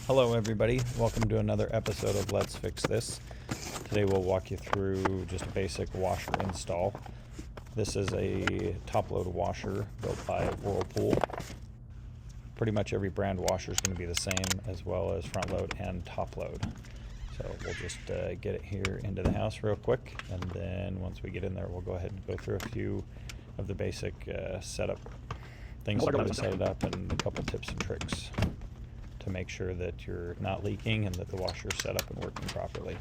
Hello everybody, welcome to another episode of Let's Fix This. Today we'll walk you through just a basic washer install. This is a top-load washer built by Whirlpool. Pretty much every brand washer is going to be the same, as well as front load and top load. So we'll just get it here into the house real quick, and then once we get in there we'll go ahead and go through a few of the basic setup things to set it up and a couple tips and tricks to make sure that you're not leaking and that the washer is set up and working properly.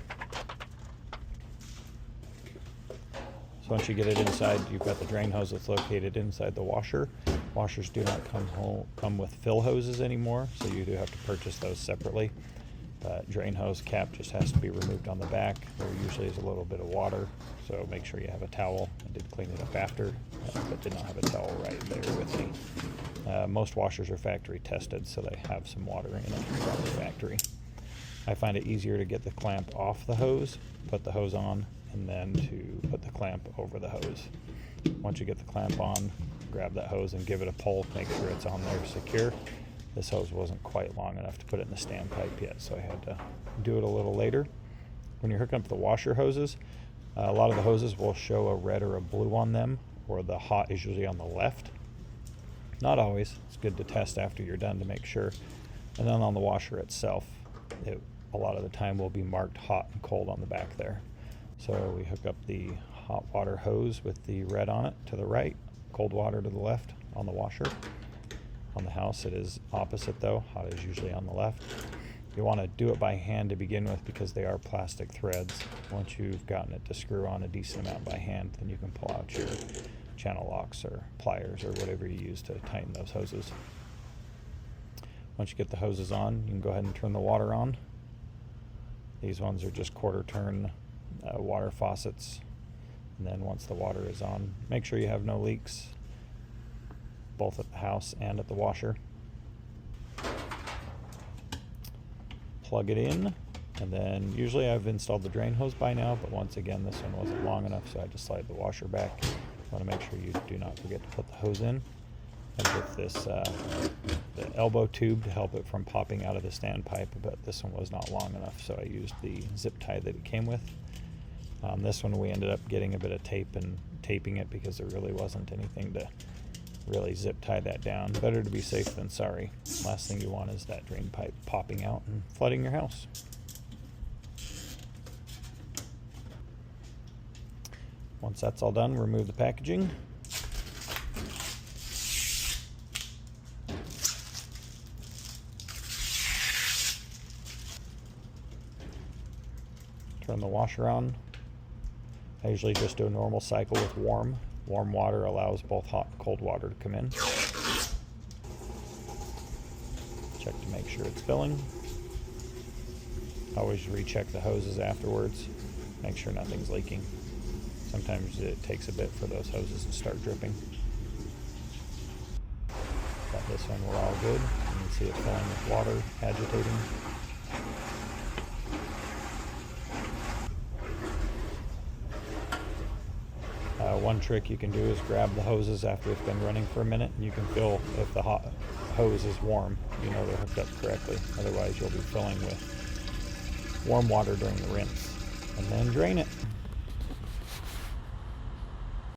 So once you get it inside, you've got the drain hose that's located inside the washer. Washers do not come with fill hoses anymore, so you do have to purchase those separately. Drain hose cap just has to be removed on the back. There usually is a little bit of water, so make sure you have a towel. I did clean it up after, but did not have a towel right there with me. Most washers are factory tested, so they have some water in it from the factory. I find it easier to get the clamp off the hose, put the hose on, and then to put the clamp over the hose. Once you get the clamp on, grab that hose and give it a pull, make sure it's on there secure. This hose wasn't quite long enough to put it in the standpipe yet, so I had to do it a little later. When you're hooking up the washer hoses, a lot of the hoses will show a red or a blue on them, or the hot is usually on the left. Not always. It's good to test after you're done to make sure. And then on the washer itself, a lot of the time will be marked hot and cold on the back there. So we hook up the hot water hose with the red on it to the right, cold water to the left on the washer. On the house it is opposite though, hot is usually on the left. You want to do it by hand to begin with because they are plastic threads. Once you've gotten it to screw on a decent amount by hand, then you can pull out your channel locks or pliers or whatever you use to tighten those hoses. Once you get the hoses on, you can go ahead and turn the water on. These ones are just quarter turn water faucets. And then once the water is on, make sure you have no leaks, both at the house and at the washer. Plug it in, and then usually I've installed the drain hose by now, but once again this one wasn't long enough, so I had to slide the washer back. You want to make sure you do not forget to put the hose in. And with this the elbow tube to help it from popping out of the standpipe, but this one was not long enough, so I used the zip tie that it came with. This one we ended up getting a bit of tape and taping it because there really wasn't anything to really zip tie that down. Better to be safe than sorry. Last thing you want is that drain pipe popping out and flooding your house. Once that's all done, remove the packaging. Turn the washer on. I usually just do a normal cycle with warm. Warm water allows both hot and cold water to come in. Check to make sure it's filling. Always recheck the hoses afterwards. Make sure nothing's leaking. Sometimes it takes a bit for those hoses to start dripping. Got this one, we're all good. You can see it filling with water, agitating. One trick you can do is grab the hoses after it's been running for a minute, and you can feel if the hot hose is warm, you know they're hooked up correctly. Otherwise you'll be filling with warm water during the rinse. And then drain it.